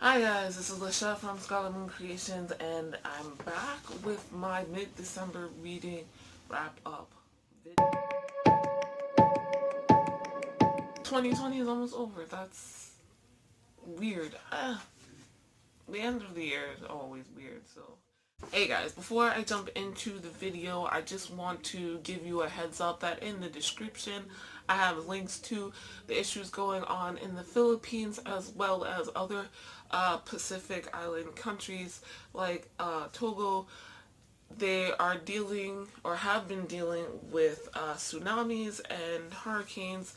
Hi guys, this is Lisha from Scarlet Moon Creations, and I'm back with my mid-December reading wrap-up video. 2020 is almost over. That's weird. The end of the year is always weird, so. Hey guys, before I jump into the video, I just want to give you a heads up that in the description I have links to the issues going on in the Philippines as well as other Pacific Island countries like Togo. They are dealing or have been dealing with tsunamis and hurricanes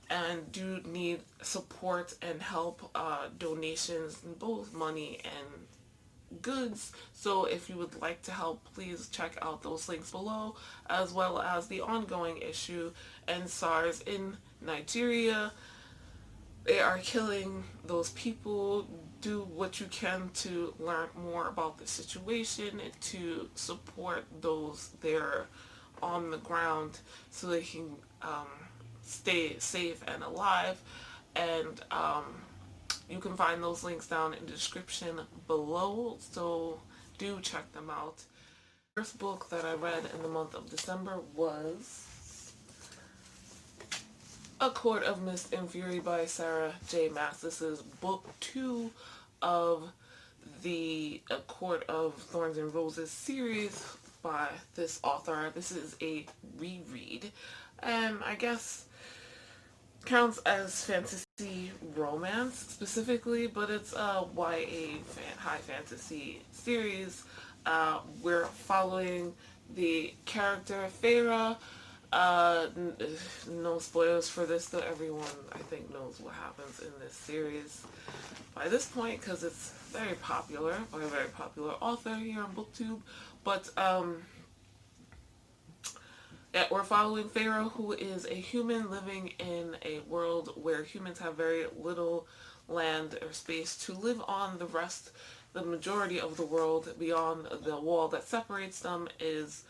and do need support and help, donations in both money and goods. So if you would like to help, please check out those links below, as well as the ongoing issue and SARS in Nigeria. They are killing those people. Do what you can to learn more about the situation and to support those there on the ground so they can stay safe and alive. And you can find those links down in the description below, so do check them out. The first book that I read in the month of December was A Court of Mist and Fury by Sarah J. Maas. This is book 2 of the A Court of Thorns and Roses series by this author. This is a reread, and I guess counts as fantasy romance specifically, but it's a YA high fantasy series. We're following the character Feyre. No spoilers for this, though everyone I think knows what happens in this series by this point because it's very popular by a very popular author here on BookTube. But yeah, we're following Feyre, who is a human living in a world where humans have very little land or space to live on. The majority of the world beyond the wall that separates them is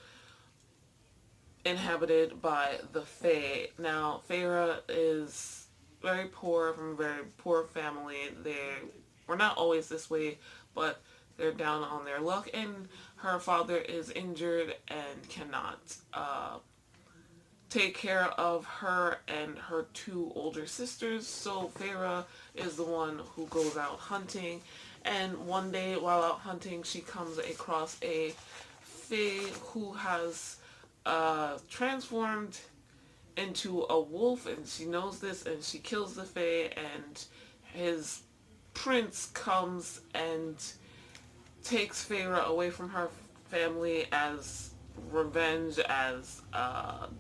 inhabited by the Fae. Now, Feyre is very poor, from a very poor family. They were not always this way, but they're down on their luck, and her father is injured and cannot take care of her and her 2 older sisters. So Feyre is the one who goes out hunting, and one day while out hunting she comes across a Fae who has transformed into a wolf, and she knows this, and she kills the Fae, and his prince comes and takes Feyre away from her family as revenge, as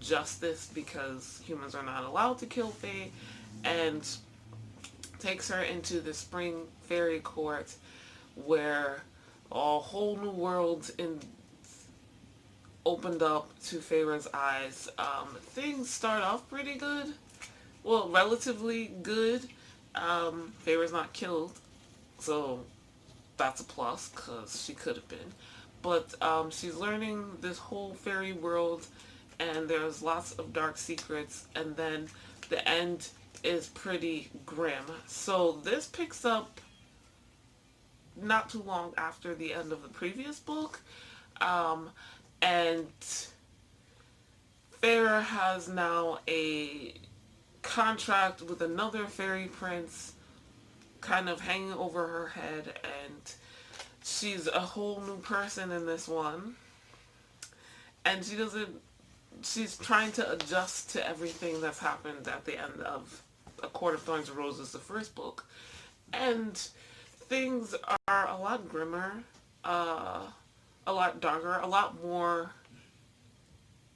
justice, because humans are not allowed to kill Fae, and takes her into the spring fairy court where a whole new world opened up to Feyre's eyes. Things start off pretty good. Well, relatively good. Feyre's not killed, so that's a plus because she could have been. But she's learning this whole fairy world, and there's lots of dark secrets, and then the end is pretty grim. So this picks up not too long after the end of the previous book, and Feyre has now a contract with another fairy prince kind of hanging over her head, and she's a whole new person in this one, and she's trying to adjust to everything that's happened at the end of A Court of Thorns and Roses, the first book, and things are a lot grimmer, a lot darker, a lot more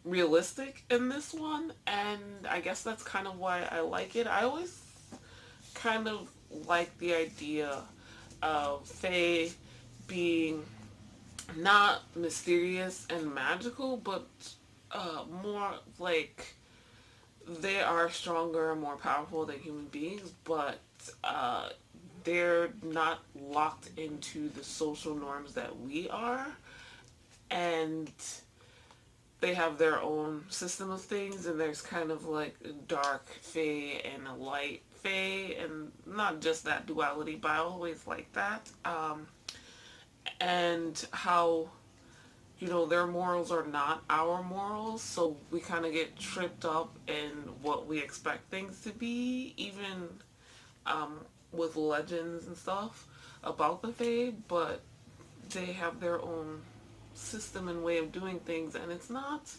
realistic in this one, and I guess that's kind of why I like it. I always kind of like the idea of Fae being not mysterious and magical, but more like they are stronger and more powerful than human beings, but they're not locked into the social norms that we are, and they have their own system of things, and there's kind of like a dark Fae and a light Fae, and not just that duality, but I always like that. And how, you know, their morals are not our morals, so we kind of get tripped up in what we expect things to be, even with legends and stuff about the Fae, but they have their own system and way of doing things, and it's not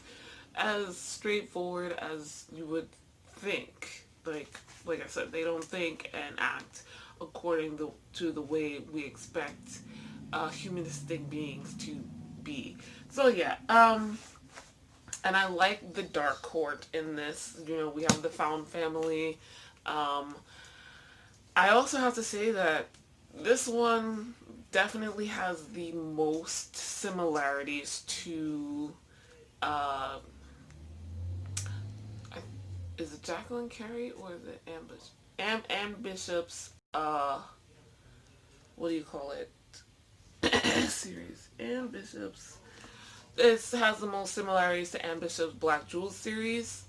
as straightforward as you would think. Like I said, they don't think and act according to the way we expect humanistic beings to be. So yeah, and I like the Dark Court in this. You know, we have the Found family. I also have to say that this one definitely has the most similarities to is it Jacqueline Carey or is it Anne Bishop's what do you call it series? Anne Bishop's, this has the most similarities to Anne Bishop's Black Jewels series.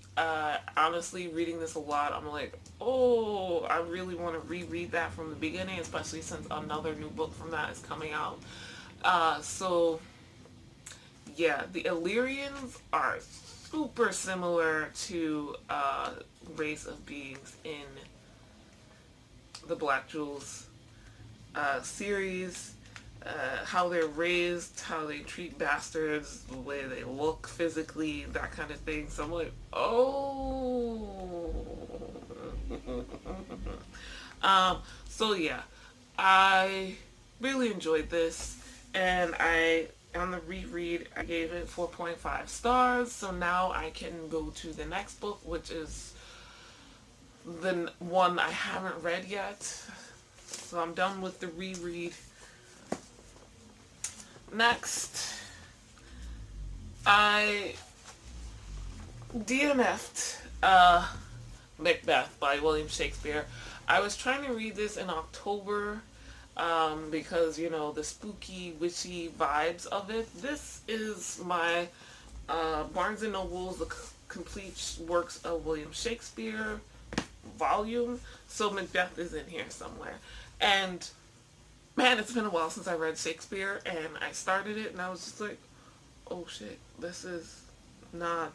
Honestly, reading this a lot, I'm like, oh, I really want to reread that from the beginning, especially since another new book from that is coming out. So yeah, the Illyrians are super similar to race of beings in the Black Jewels series. How they're raised, how they treat bastards, the way they look physically, that kind of thing. So I'm like, oh. So yeah, I really enjoyed this, and on the reread, I gave it 4.5 stars. So now I can go to the next book, which is the one I haven't read yet. So I'm done with the reread. Next, I DNF'd Macbeth by William Shakespeare. I was trying to read this in October because, you know, the spooky, witchy vibes of it. This is my Barnes & Noble's The Complete Works of William Shakespeare volume. So Macbeth is in here somewhere. And man, it's been a while since I read Shakespeare, and I started it, and I was just like, oh shit, this is not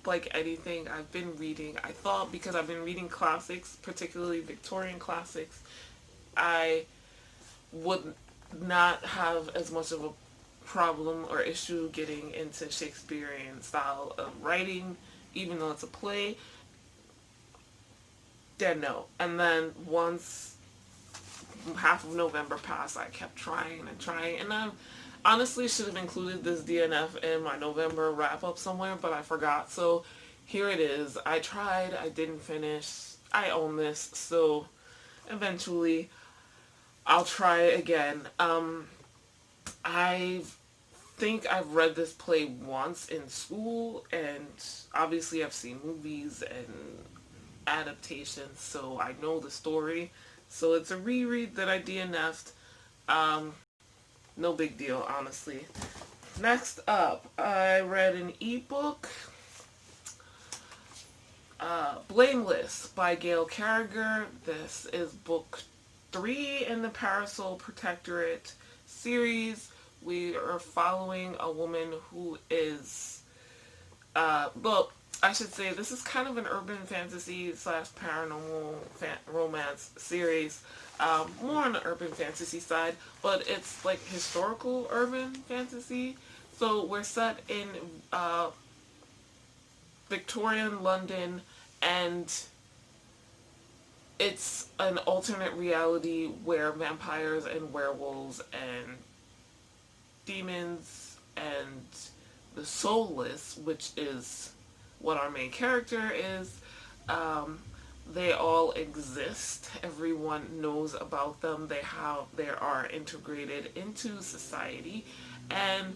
like anything I've been reading. I thought because I've been reading classics, particularly Victorian classics, I would not have as much of a problem or issue getting into Shakespearean style of writing, even though it's a play. Then no. And then once half of November passed, I kept trying and trying, and I honestly should have included this DNF in my November wrap-up somewhere, but I forgot. So here it is. I tried, I didn't finish. I own this, so eventually I'll try it again. I think I've read this play once in school, and obviously I've seen movies and adaptations, so I know the story. So it's a reread that I DNF'd. No big deal, honestly. Next up, I read an ebook, Blameless by Gail Carriger. This is book 3 in the Parasol Protectorate series. We are following a woman who is, well, I should say this is kind of an urban fantasy / paranormal romance series. More on the urban fantasy side, but it's like historical urban fantasy. So we're set in Victorian London, and it's an alternate reality where vampires and werewolves and demons and the soulless, which is what our main character is, they all exist. Everyone knows about them. They are integrated into society, and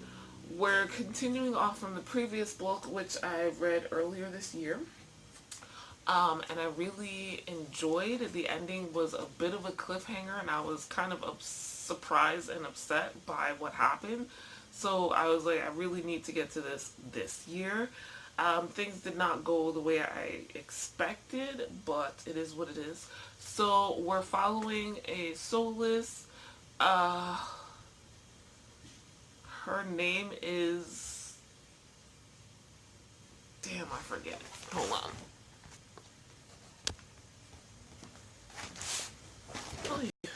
we're continuing off from the previous book, which I read earlier this year. And I really enjoyed. The ending was a bit of a cliffhanger, and I was kind of surprised and upset by what happened. So I was like, I really need to get to this year. Things did not go the way I expected, but it is what it is. So we're following a soulless. Uh, her name is. Damn, I forget. Hold on. Oh, yeah.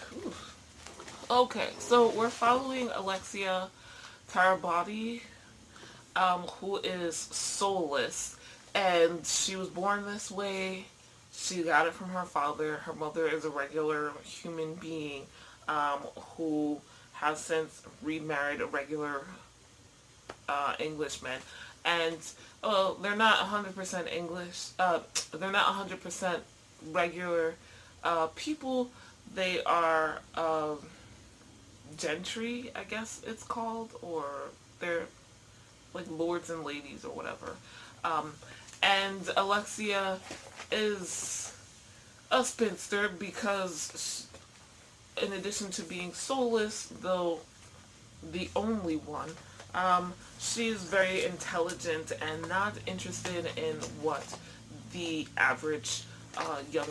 Okay, so we're following Alexia Tarabati, who is soulless, and she was born this way. She got it from her father. Her mother is a regular human being, who has since remarried a regular Englishman, and they're not 100% English. They're not 100% regular people. They are gentry, I guess it's called, or they're like lords and ladies or whatever. Um, and Alexia is a spinster because, in addition to being soulless, though the only one, she is very intelligent and not interested in what the average young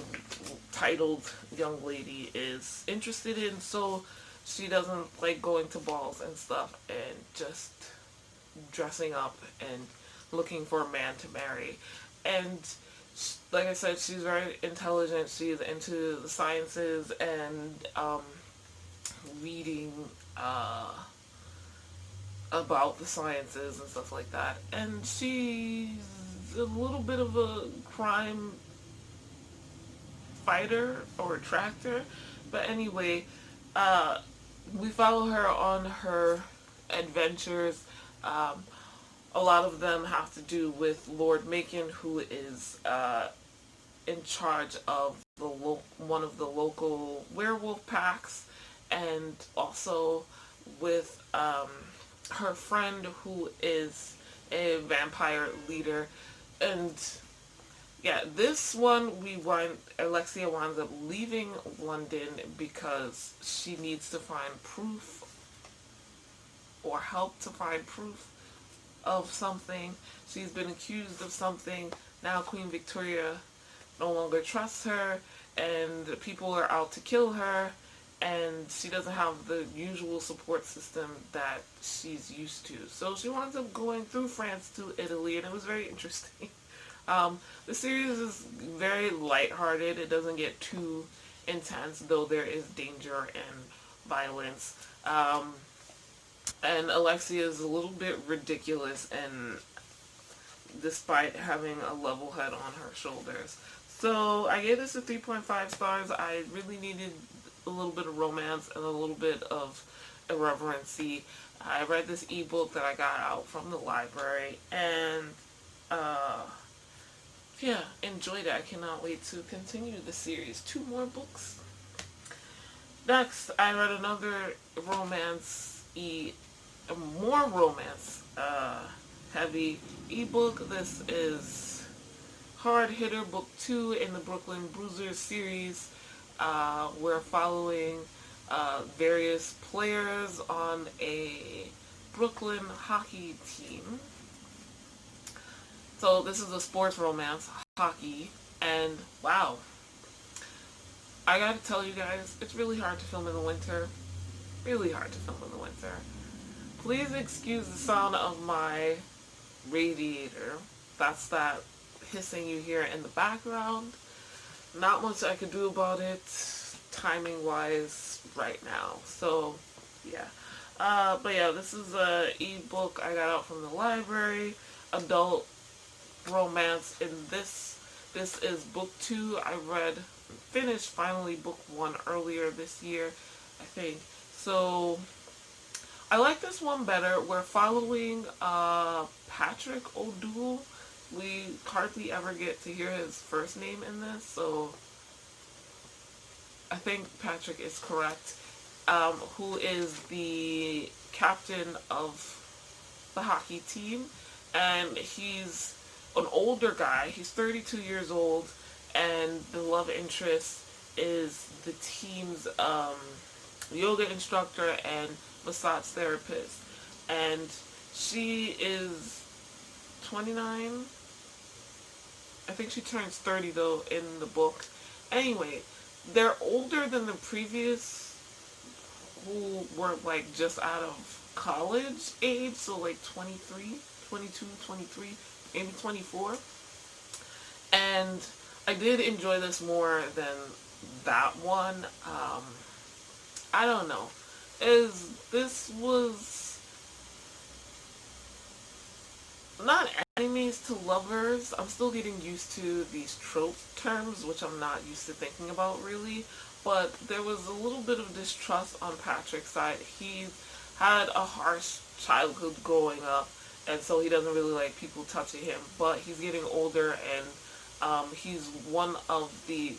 titled young lady is interested in. So she doesn't like going to balls and stuff and just dressing up and looking for a man to marry. And like I said, she's very intelligent. She's into the sciences and reading about the sciences and stuff like that. And she's a little bit of a crime fighter or attractor. But anyway, we follow her on her adventures. A lot of them have to do with Lord Macon, who is in charge of one of the local werewolf packs, and also with her friend, who is a vampire leader. And yeah, this one Alexia winds up leaving London because she needs to find proof or help to find proof of something. She's been accused of something. Now Queen Victoria no longer trusts her, and people are out to kill her, and she doesn't have the usual support system that she's used to. So she winds up going through France to Italy, and it was very interesting. The series is very lighthearted. It doesn't get too intense, though there is danger and violence. And Alexia is a little bit ridiculous, and despite having a level head on her shoulders. So I gave this a 3.5 stars. I really needed a little bit of romance and a little bit of irreverency. I read this ebook that I got out from the library, and yeah, enjoyed it. I cannot wait to continue the series. 2 more books. Next, I read another more romance heavy ebook. This is Hard Hitter Book 2 in the Brooklyn Bruisers series. We're following various players on a Brooklyn hockey team. So this is a sports romance, hockey, and wow. I gotta tell you guys, it's really hard to film in the winter. Really hard to film in the winter. Please excuse the sound of my radiator. That's that hissing you hear in the background. Not much I could do about it, timing wise, right now. So, yeah. But yeah, this is a ebook I got out from the library. Adult romance. In this is book 2. I finished finally book 1 earlier this year, I think. So I like this one better. We're following Patrick O'Doul. We hardly ever get to hear his first name in this, so I think Patrick is correct. Who is the captain of the hockey team, and he's an older guy. He's 32 years old, and the love interest is the team's yoga instructor and massage therapist. And she is 29, I think she turns 30 though in the book. Anyway, they're older than the previous, who were like just out of college age, so like 23, 22, 23, maybe 24. And I did enjoy this more than that one. I don't know. This was not enemies to lovers. I'm still getting used to these trope terms, which I'm not used to thinking about really. But there was a little bit of distrust on Patrick's side. He had a harsh childhood growing up, and so he doesn't really like people touching him. But he's getting older, and he's one of the,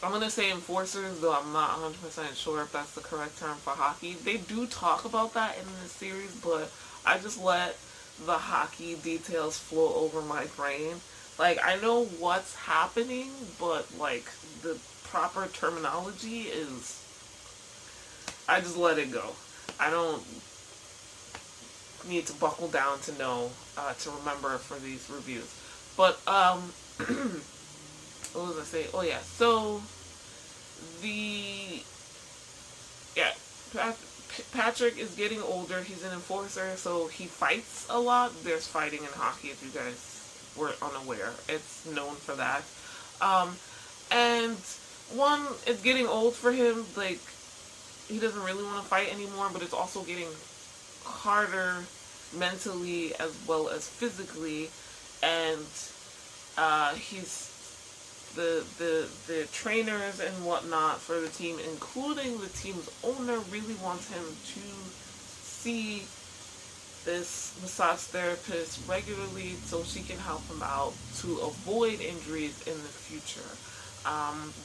I'm going to say enforcers, though I'm not 100% sure if that's the correct term for hockey. They do talk about that in the series, but I just let the hockey details flow over my brain. Like, I know what's happening, but, like, the proper terminology is, I just let it go. I don't need to buckle down to know, to remember for these reviews. But, what was I saying? Oh, yeah. So, the, yeah, Patrick is getting older. He's an enforcer, so he fights a lot. There's fighting in hockey, if you guys were unaware. It's known for that. And one, it's getting old for him. Like, he doesn't really want to fight anymore, but it's also getting harder mentally as well as physically. And he's the trainers and whatnot for the team, including the team's owner, really wants him to see this massage therapist regularly so she can help him out to avoid injuries in the future.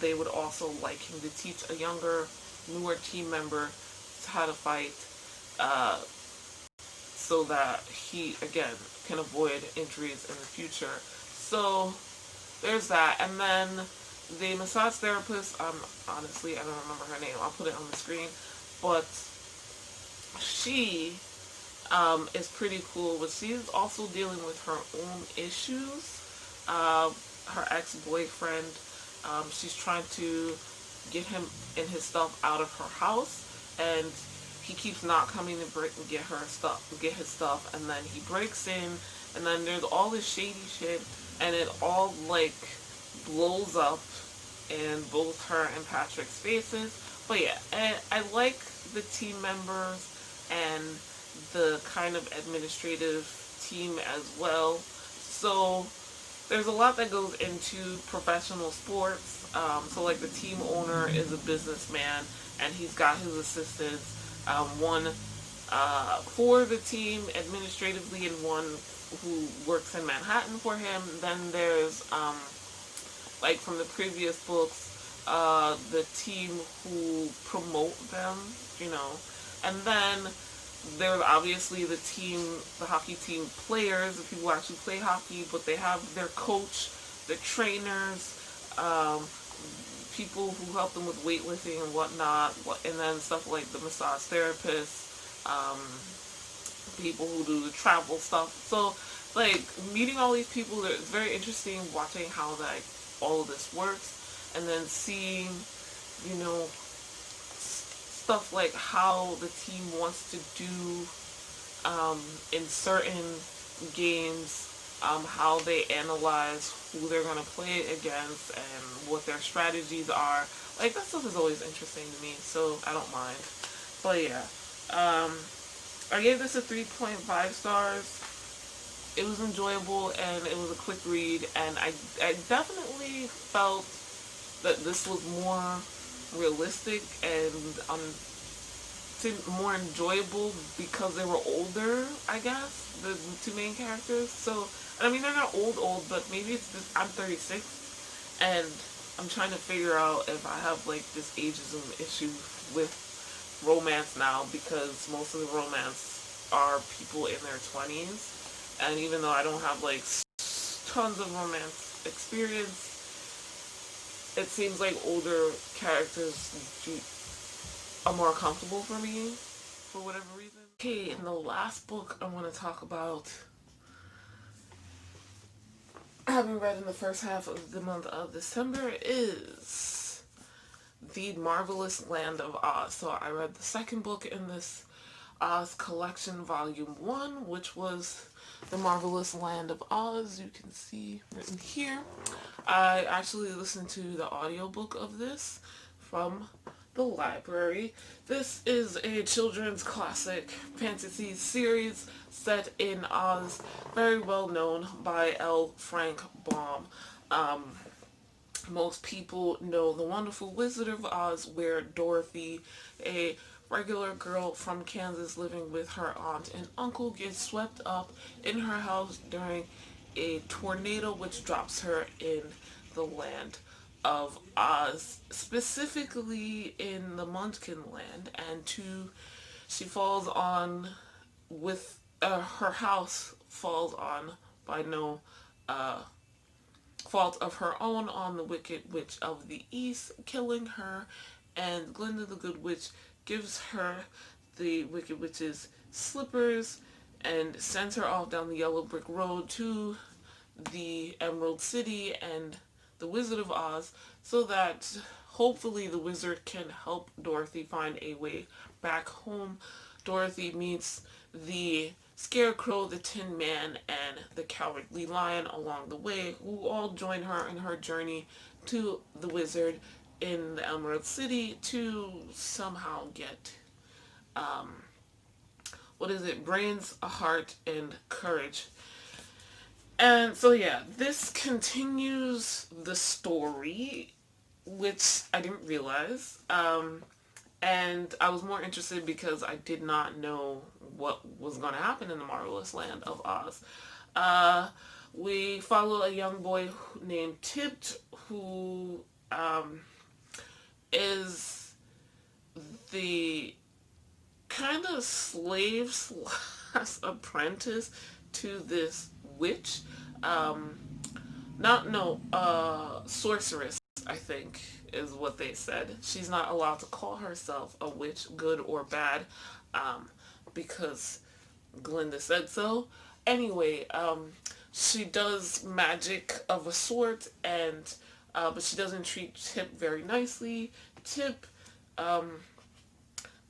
They would also like him to teach a younger, newer team member how to fight, so that he, again, can avoid injuries in the future. So there's that. And then the massage therapist, honestly, I don't remember her name. I'll put it on the screen. But she is pretty cool. But she's also dealing with her own issues. Her ex-boyfriend, she's trying to get him and his stuff out of her house. And he keeps not coming to get his stuff. And then he breaks in. And then there's all this shady shit. And it all, like, blows up in both her and Patrick's faces. But yeah, I like the team members and the kind of administrative team as well. So there's a lot that goes into professional sports. So, like, the team owner is a businessman, and he's got his assistants. One for the team administratively, and one who works in Manhattan for him. Then there's, like from the previous books, the team who promote them, you know. And then there's obviously the hockey team players, the people who actually play hockey, but they have their coach, the trainers, people who help them with weightlifting and whatnot, and then stuff like the massage therapists, people who do the travel stuff. So, like, meeting all these people, it's very interesting watching how, like, all of this works, and then seeing, you know, stuff like how the team wants to do in certain games, how they analyze who they're going to play against and what their strategies are. Like, that stuff is always interesting to me, so I don't mind. But yeah, I gave this a 3.5 stars. It was enjoyable, and it was a quick read, and I definitely felt that this was more realistic and more enjoyable because they were older, I guess, the two main characters. So, I mean, they're not old, but maybe it's just, I'm 36, and I'm trying to figure out if I have, like, this ageism issue with romance now, because most of the romance are people in their 20s. And even though I don't have, like, tons of romance experience, it seems like older characters are more comfortable for me, for whatever reason. Okay, in the last book I want to talk about having read in the first half of the month of December is The Marvelous Land of Oz. So I read the second book in this Oz collection, volume 1, which was The Marvelous Land of Oz. You can see written here. I actually listened to the audiobook of this from the library. This is a children's classic fantasy series set in Oz, very well known by L. Frank Baum. Most people know The Wonderful Wizard of Oz, where Dorothy, a regular girl from Kansas living with her aunt and uncle, gets swept up in her house during a tornado which drops her in the land of Oz, specifically in the Munchkin land, and she falls on with her house falls on by no fault of her own on the Wicked Witch of the East, killing her, and Glinda the Good Witch gives her the Wicked Witch's slippers and sends her off down the yellow brick road to the Emerald City and the Wizard of Oz, so that hopefully the wizard can help Dorothy find a way back home. Dorothy meets the Scarecrow, the Tin Man, and the Cowardly Lion along the way, who all join her in her journey to the wizard in the Emerald City to somehow get brains, a heart, and courage. And so yeah, this continues the story, which I didn't realize. And I was more interested because I did not know what was going to happen in the Marvelous Land of Oz. We follow a young boy named Tip, who is the kind of slave slash apprentice to this witch. Sorceress, I think, is what they said. She's not allowed to call herself a witch, good or bad, because Glinda said so. Anyway, she does magic of a sort, and but she doesn't treat Tip very nicely. Tip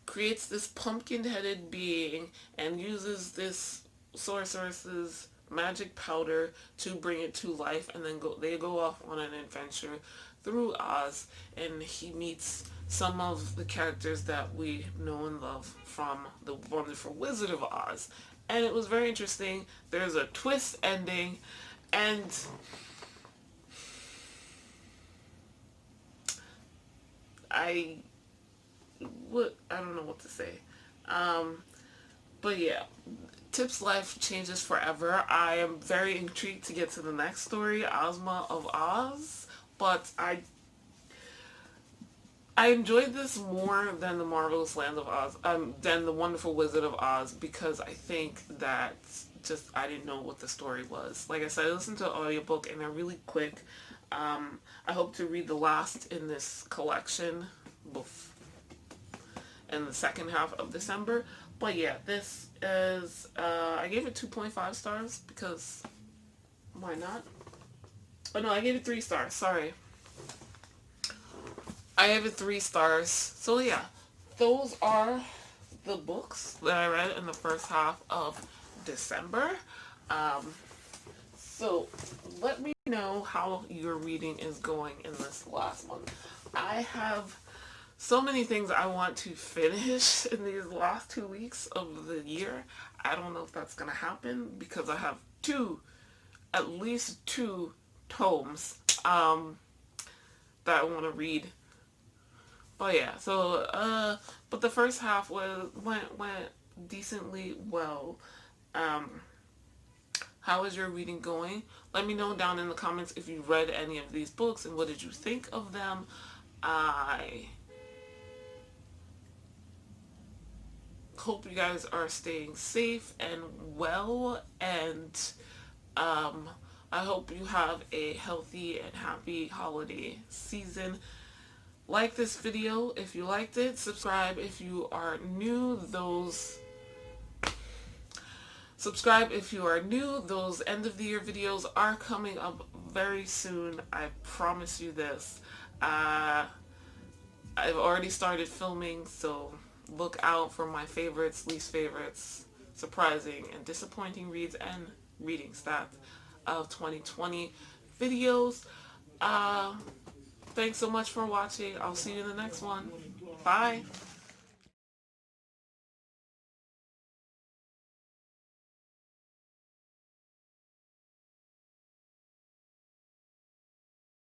creates this pumpkin-headed being and uses this sorceress's magic powder to bring it to life, and then they go off on an adventure through Oz, and he meets some of the characters that we know and love from The Wonderful Wizard of Oz. And it was very interesting. There's a twist ending, and I don't know what to say. But yeah, Tip's life changes forever. I am very intrigued to get to the next story, Ozma of Oz, but I enjoyed this more than The Marvelous Land of Oz, than The Wonderful Wizard of Oz, because I think that I didn't know what the story was. Like I said, I listened to the audiobook and they're really quick. I hope to read the last in this collection in the second half of December. But yeah, this is, I gave it 2.5 stars because why not? Oh no, I gave it 3 stars, sorry. I gave it 3 stars. So yeah, those are the books that I read in the first half of December. So let me know how your reading is going in this last month. I have so many things I want to finish in these last 2 weeks of the year. I don't know if that's going to happen because I have at least two tomes that I want to read. But yeah, so but the first half went decently well. How is your reading going? Let me know down in the comments if you read any of these books and what did you think of them. I hope you guys are staying safe and well, and I hope you have a healthy and happy holiday season. Like this video if you liked it. Subscribe if you are new. Those Subscribe if you are new. Those end of the year videos are coming up very soon. I promise you this. I've already started filming, so look out for my favorites, least favorites, surprising and disappointing reads, and reading stats of 2020 videos. Thanks so much for watching. I'll see you in the next one. Bye.